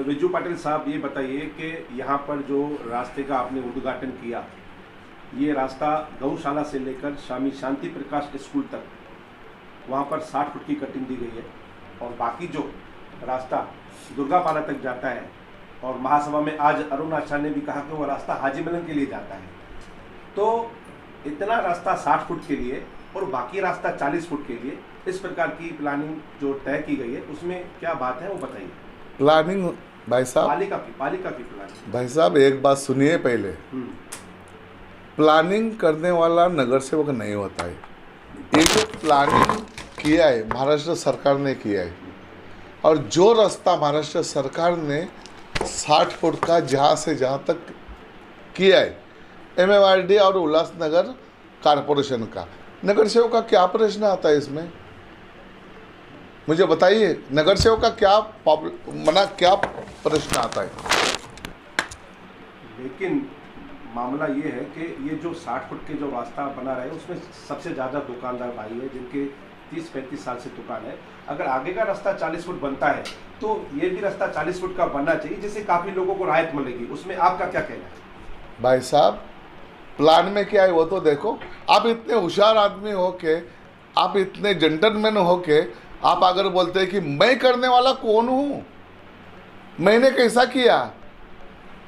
विजू पाटिल साहब, ये बताइए कि यहाँ पर जो रास्ते का आपने उद्घाटन किया, ये रास्ता गौशाला से लेकर स्वामी शांति प्रकाश स्कूल तक वहाँ पर 60 फुट की कटिंग दी गई है, और बाकी जो रास्ता दुर्गापाला तक जाता है, और महासभा में आज अरुण आचार्य ने भी कहा कि वो रास्ता हाजी मिलन के लिए जाता है। तो इतना रास्ता 60 फुट के लिए और बाकी रास्ता 40 फुट के लिए, इस प्रकार की प्लानिंग जो तय की गई है, उसमें क्या बात है वो बताइए। प्लानिंग भाई साहब, पालिका की प्लानिंग। भाई साहब एक बात सुनिए पहले, प्लानिंग करने वाला नगर सेवक नहीं होता है। ये जो प्लानिंग किया है महाराष्ट्र सरकार ने किया है, और जो रास्ता महाराष्ट्र सरकार ने 60 फुट का जहाँ से जहाँ तक किया है, MMRD और उल्लासनगर कारपोरेशन का, नगर सेवक का क्या प्रश्न आता है इसमें? मुझे बताइए, नगर सेवक का क्या क्या प्रश्न आता है? लेकिन मामला ये है कि ये जो 60 फुट के जो रास्ता बना रहे हैं, उसमें सबसे ज़्यादा दुकानदार भाई है जिनके 30-35 साल से दुकान है। अगर आगे का रास्ता 40 फुट बनता है तो ये भी रास्ता 40 फुट का बनना चाहिए, जिससे काफ़ी लोगों को राहत मिलेगी। उसमें आपका क्या कहना है? भाई साहब, प्लान में क्या है वो तो देखो। आप इतने होशियार आदमी हो के, आप इतने जेंटलमैन हो के, आप अगर बोलते हैं कि मैं करने वाला कौन हूँ, मैंने कैसा किया?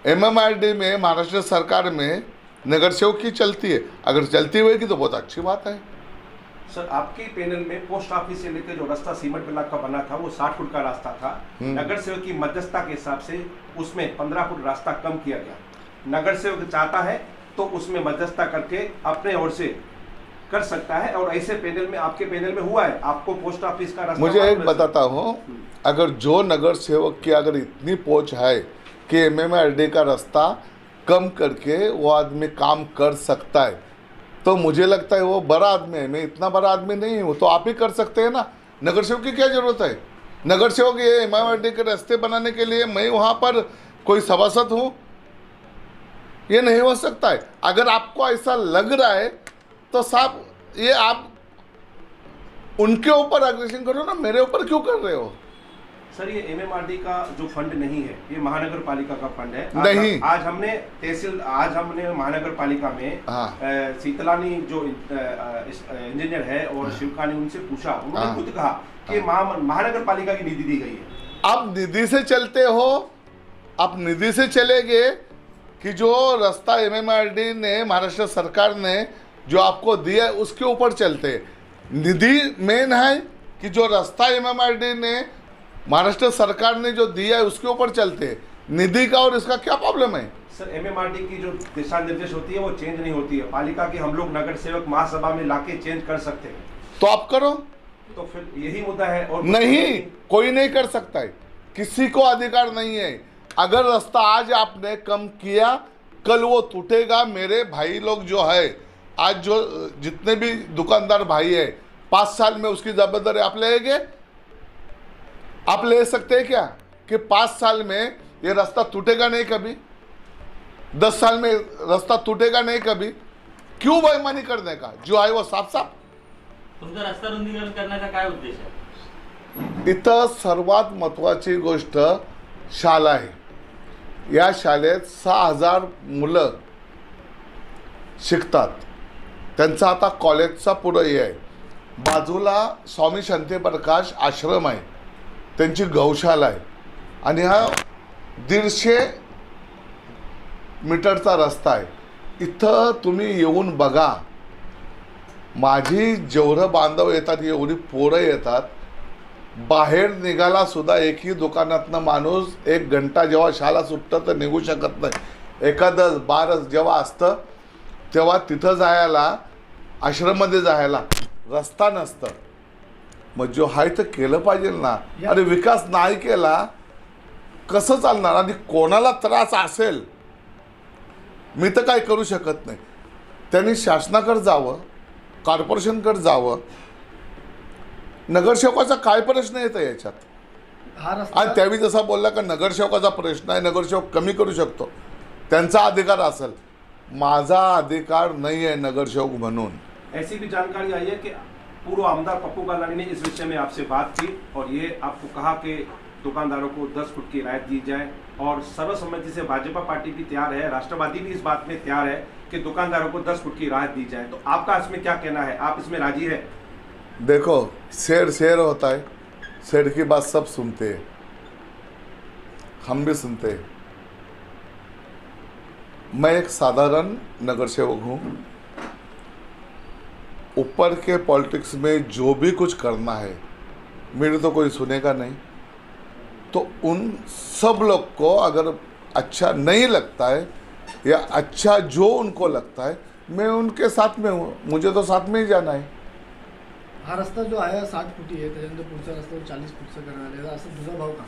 MMRD में महाराष्ट्र सरकार में नगर सेवक की चलती है, अगर चलती होगी तो बहुत अच्छी बात है। सर, आपके पैनल में पोस्ट ऑफिस से लेकर जो रास्ता सीमेंट ब्लॉक का बना था वो 60 फुट का रास्ता था। नगर सेवक की मध्यस्थता के हिसाब से उसमें 15 फुट रास्ता कम किया गया। नगर सेवक चाहता है तो उसमें मध्यस्थता करके अपने ओर से कर सकता है, और ऐसे पैनल में, आपके पैनल में हुआ है। आपको पोस्ट ऑफिस का रास्ता, मुझे एक बताता हूँ, अगर जो नगर सेवक की अगर इतनी पहुँच है कि MMRD का रास्ता कम करके वो आदमी काम कर सकता है, तो मुझे लगता है वो बड़ा आदमी है। मैं इतना बड़ा आदमी नहीं हूँ, तो आप ही कर सकते हैं ना। नगर सेवक की क्या जरूरत है? नगर सेवक ये MMRD के रास्ते बनाने के लिए मैं वहाँ पर कोई सभासद हूँ? ये नहीं हो सकता है। अगर आपको ऐसा लग रहा है तो साहब, ये आप उनके ऊपर अग्रेशन करो ना, मेरे ऊपर क्यों कर रहे हो? सर, ये MMRD का जो फंड नहीं है, ये महानगर पालिका का फंड है। नहीं, आज हमने महानगर पालिका में शीतलानी जो इंजीनियर है और शिवका ने उनसे पूछा, उन्होंने खुद कहा कि महानगर पालिका की निधि दी गई है। आप निधि से चलते हो, आप निधि से चलेंगे कि जो रास्ता MMRD ने, महाराष्ट्र सरकार ने जो आपको दिया है उसके ऊपर चलते हैं। निधि मेन है कि जो रास्ता MMRD ने, महाराष्ट्र सरकार ने जो दिया है उसके ऊपर चलते हैं। निधि का और इसका क्या प्रॉब्लम है? सर, MMRD की जो दिशा निर्देश होती है वो चेंज नहीं होती है। पालिका के हम लोग नगर सेवक महासभा में लाके चेंज कर सकते हैं। तो आप करो। तो फिर यही मुद्दा है। और नहीं, कोई नहीं कर सकता है, किसी को अधिकार नहीं है। अगर रास्ता आज आपने कम किया, कल वो टूटेगा। मेरे भाई लोग जो है, आज जो जितने भी दुकानदार भाई है, 5 साल में उसकी जवाबदारी आप लेंगे? आप ले सकते हैं क्या कि 5 साल में ये रास्ता टूटेगा नहीं कभी? 10 साल में रास्ता टूटेगा नहीं कभी? क्यों बेईमानी करने का? जो आहे वो साफ साफ। तुमचा रस्ता रुंदीकरण करण्याचा काय उद्देश आहे? इथं सर्वात महत्त्वाची गोष्ट शाळा आहे। या शाळेत 6000 मुलं शिकतात। त्यांचा आता कॉलेजचा पुढं हे आहे। बाजूला स्वामी शांती प्रकाश आश्रम आहे, त्यांची गौशाला आहे, आणि हा 150 मीटरचा रस्ता आहे। इथं तुम्ही येऊन बघा, माझी जेवढं बांधव येतात, एवढी पोरं येतात, बाहेर निघाला सुद्धा एकही दुकानातनं माणूस 1 घंटा जेव्हा शाळा सुटतं तर निघू शकत नाही। एखादं 12 जेव्हा असतं तेव्हा तिथं जायला, आश्रममध्ये जायला रस्ता नसतं। मग जो आहे तर केलं पाहिजे ना। अरे विकास नाही केला कसं चालणार? आणि कोणाला त्रास असेल, मी तर काय करू शकत नाही। त्यांनी शासनाकडे जावं, कॉर्पोरेशनकडे जावं। नगरसेवकाचा काय प्रश्न येतो याच्यात? आणि त्यावेळी जसा बोलला का नगरसेवकाचा प्रश्न आहे, नगरसेवक कमी करू शकतो, त्यांचा अधिकार असेल, माझा अधिकार नहीं है नगरसेवक म्हणून। ऐसी भी जानकारी आई है कि पूर्व आमदार पप्पू गालानी ने इस विषय में आपसे बात की और ये आपको कहा कि दुकानदारों को 10 फुट की राहत दी जाए, और सर्वसम्मति से भाजपा पार्टी भी तैयार है, राष्ट्रवादी भी इस बात में तैयार है कि दुकानदारों को 10 फुट की राहत दी जाए। तो आपका इसमें क्या कहना है, आप इसमें राजी है? देखो, शेर शेर होता है, शेर की बात सब सुनते हैं, हम भी सुनते हैं। मैं एक साधारण नगर सेवक हूँ। ऊपर के पॉलिटिक्स में जो भी कुछ करना है मेरे तो कोई सुनेगा नहीं। तो उन सब लोग को अगर अच्छा नहीं लगता है या अच्छा जो उनको लगता है, मैं उनके साथ में हूँ, मुझे तो साथ में ही जाना है। हा रस्ता जो आहे 60 फुटी आहे, त्याच्यानंतर पुढचा रस्ता 40 फुटचा करण्यात आलेला, असं तुझा भाव का?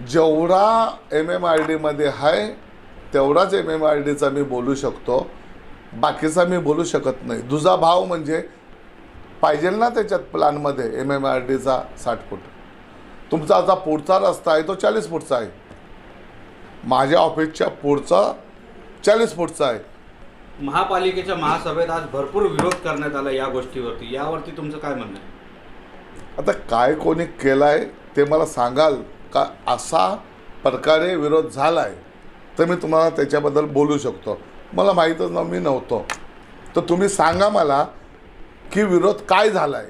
जेवढा MMRD मध्ये आहे तेवढाच MMRDचा मी बोलू शकतो, बाकीचा मी बोलू शकत नाही। दुजा भाव म्हणजे पाहिजे ना त्याच्यात प्लॅनमध्ये MMRDचा 60 फूट। तुमचा आता पुढचा रस्ता आहे तो 40 फूटचा आहे, माझ्या ऑफिसच्या पुढचा 40 फूटचा आहे। महापालिकेच्या महासभेत आज भरपूर विरोध करण्यात आला या गोष्टीवरती, यावरती तुमचं काय म्हणणं आहे? आता काय कोणी केलाय ते मला सांगाल का? असा प्रकारे विरोध झालाय तर मी तुम्हाला त्याच्याबद्दल बोलू शकतो। मला माहीतच ना, मी नव्हतो, तर तुम्ही सांगा मला की विरोध काय झालाय।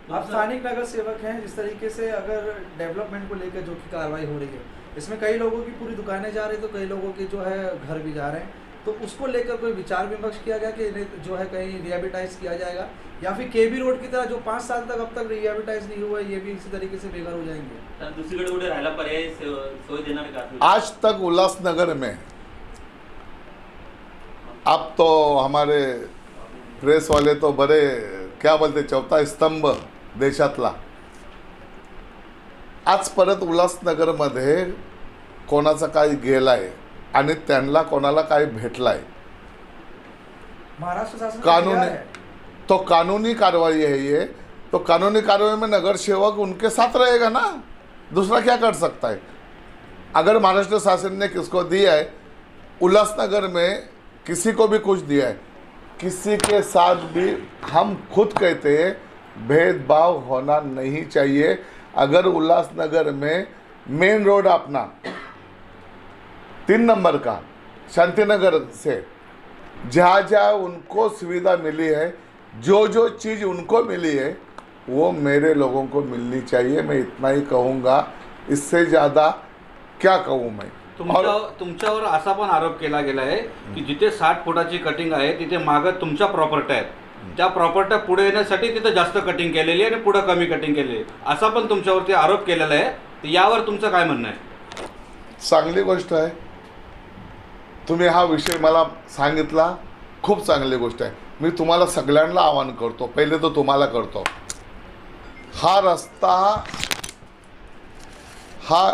आप स्थानिक नगर सेवक हैं, जिस तरीके से अगर डेवलपमेंट को लेकर जो की कार्रवाई हो रही है, इसमें कई लोगों की पूरी दुकानें जा रही, तो कई लोगों के जो है घर भी जा रहे हैं, तो उसको लेकर कोई विचार विमर्श किया गया कि इन्हें जो है कहीं रिहेबिटाइज किया जाएगा, या फिर केबी रोड की तरह जो 5 साल तक अब तक रिहेबिटाइज नहीं हुआ है, ये भी इसी तरीके से बेघर हो जाएंगे? तर दुसरीकडे कुठे राहायला पर्याय सोय देणार का? आज तक उल्लासनगर में, अब तो हमारे प्रेस वाले तो बड़े क्या बोलते, चौथा स्तंभ देशातला, आज परत उल्हासनगरमध्ये कोणाचा काय गेलाय आणि त्यांना कोणाला काय भेटलाय, महाराष्ट्र शासन कानूनी, तो कानूनी कार्रवाई है ये। तो कानूनी कार्रवाई में नगर सेवक उनके साथ रहेगा ना, दूसरा क्या कर सकता है? अगर महाराष्ट्र शासन ने किसको दिया है, उल्हासनगर में किसी को भी कुछ दिया है, किसी के साथ भी हम खुद कहते हैं भेदभाव होना नहीं चाहिए। अगर उल्हासनगर में मेन रोड अपना 3 नंबर का शांतिनगर से जहाँ जहाँ उनको सुविधा मिली है, जो जो चीज़ उनको मिली है वो मेरे लोगों को मिलनी चाहिए। मैं इतना ही कहूँगा, इससे ज़्यादा क्या कहूँ मैं। तुमच्यावर असा पण आरोप केला गेला आहे की जिथे 60 फुटाची कटिंग आहे तिथे मागं तुमच्या प्रॉपर्टी आहेत, त्या प्रॉपर्ट्या पुढे येण्यासाठी तिथे जास्त कटिंग केलेली आहे आणि पुढे कमी कटिंग केलेली आहे, असा पण तुमच्यावरती आरोप केलेला आहे। तर यावर तुमचं काय म्हणणं आहे? चांगली गोष्ट आहे, तुम्ही हा विषय मला सांगितला, खूप चांगली गोष्ट आहे। मी तुम्हाला सगळ्यांना आवाहन करतो, पहिले तो तुम्हाला करतो, हा रस्ता हा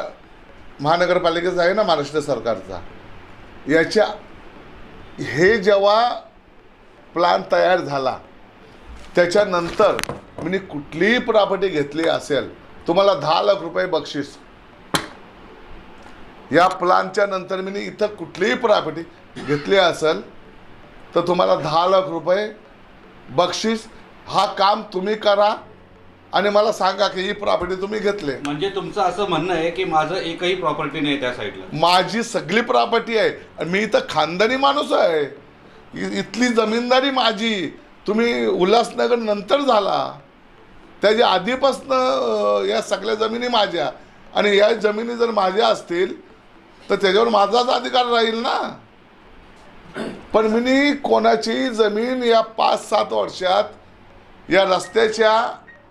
महानगरपालिकेचा आहे ना, महाराष्ट्र सरकारचा, याच्या हे जेव्हा प्लॅन तयार झाला त्याच्यानंतर मी कुठलीही प्रॉपर्टी घेतली असेल, तुम्हाला 10 लाख रुपये बक्षीस। या प्लॅनच्या नंतर मी इथं कुठलीही प्रॉपर्टी घेतली असेल तर तुम्हाला 10 लाख रुपये बक्षीस। हा काम तुम्ही करा आणि मला सांगा की ही प्रॉपर्टी तुम्ही घेतले। म्हणजे तुमचं असं म्हणणं आहे की माझं एकही प्रॉपर्टी नाही त्या साईडला? माझी सगळी प्रॉपर्टी आहे आणि मी इथं खानदानी माणूस आहे, इथली जमीनदारी माझी। तुम्ही उल्हासनगर नंतर झाला, त्याच्या आधीपासून या सगळ्या जमिनी माझ्या, आणि या जमिनी जर माझ्या असतील तर त्याच्यावर माझाच अधिकार राहील ना। पण मी कोणाची जमीन या 5-7 वर्षात या रस्त्याच्या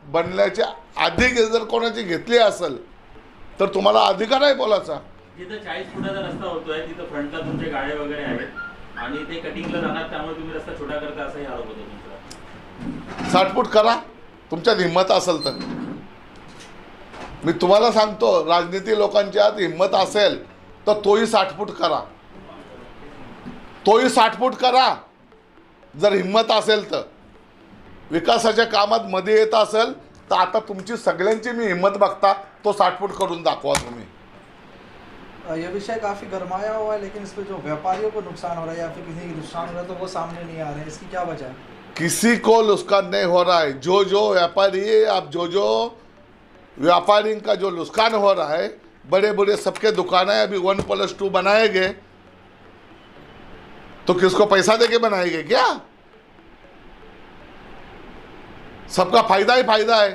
बनल्याच्या आधी जर कोणाची घेतली असेल तर तुम्हाला अधिकार आहे बोलायचा। जिथं 40 फुटाचा रस्ता होतोय तिथं फ्रंटला तुमचे गाड्या वगैरे आहेत आणि ते कटिंगला जाणार, त्यामुळे तुम्ही रस्ता छोटा करता असाही आरोप होतो तुमचा। 60 फूट करा तुमच्यात हिंमत असेल तर। मी तुम्हाला सांगतो, राजनीती लोकांच्यात हिंमत असेल तर तोही 60 फूट करा, तोही 60 फूट करा जर हिंमत असेल तर। विकासाच्या कामात मध्ये येत असेल तर आता तुमची सगळ्यांची मी हिंमत बघता तो 60 फूट करून दाखवा तुम्ही। यह विषय काफ़ी गरमाया हुआ है, लेकिन इस पर जो व्यापारियों को नुकसान हो रहा है या फिर किसी को नुकसान हो रहा है तो वो सामने नहीं आ रहे हैं, इसकी क्या वजह है? किसी को नुकसान नहीं हो रहा है। जो जो व्यापारी, आप जो जो व्यापारी का जो नुकसान हो रहा है, बड़े बड़े सबके दुकानें अभी 1+2 बनाएंगे तो किसको पैसा देके बनाएंगे क्या? सबका फायदा ही फायदा है,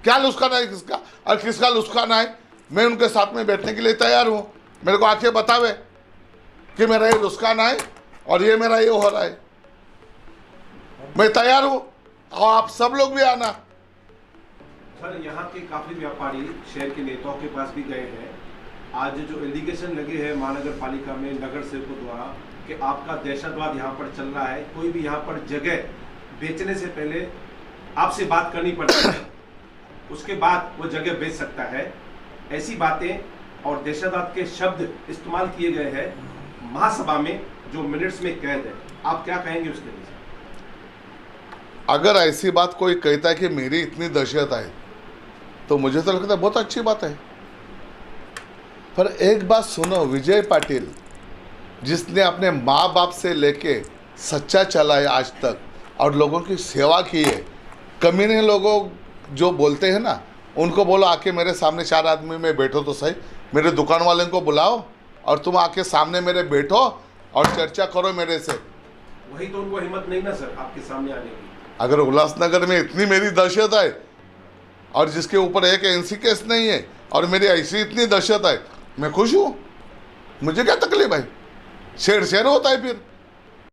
क्या नुकसान है किसका? और किसका नुकसान है? मैं उनके साथ में बैठने के लिए तैयार हूं। मेरे को आके बतावे कि मेरा ये नुकसान है और ये मेरा ये हो रहा है, मैं तैयार हूं और आप सब लोग भी आना। सर, यहाँ के काफी व्यापारी शहर के नेताओं के पास भी गए हैं। आज जो एलिगेशन लगे हैं महानगर पालिका में नगर सेवकों द्वारा कि आपका दहशतवाद यहाँ पर चल रहा है, कोई भी यहाँ पर जगह बेचने से पहले आपसे बात करनी पड़ती है, उसके बाद वो जगह बेच सकता है। ऐसी बातें और दहशतवाद के शब्द इस्तेमाल किए गए हैं महासभा में, जो मिनट्स में कैद है। आप क्या कहेंगे उसके लिए? अगर ऐसी बात कोई कहता है कि मेरी इतनी दहशत है तो मुझे तो लगता है बहुत अच्छी बात है। पर एक बात सुनो, विजय पाटिल जिसने अपने माँ बाप से लेके सच्चा चला है आज तक और लोगों की सेवा की है, कमीने लोगों जो बोलते हैं ना, उनको बोलो आके मेरे सामने 4 आदमी में बैठो तो सही, मेरे दुकान वाले को बुलाओ और तुम आके सामने मेरे बैठो और चर्चा करो मेरे से। वही तो उनको हिम्मत नहीं ना सर आपके सामने आने की। अगर उल्लासनगर में इतनी मेरी दहशत है और जिसके ऊपर एक एनसी केस नहीं है और मेरी ऐसी इतनी दहशत है, मैं खुश हूँ, मुझे क्या तकलीफ है? शेर शेर होता है फिर।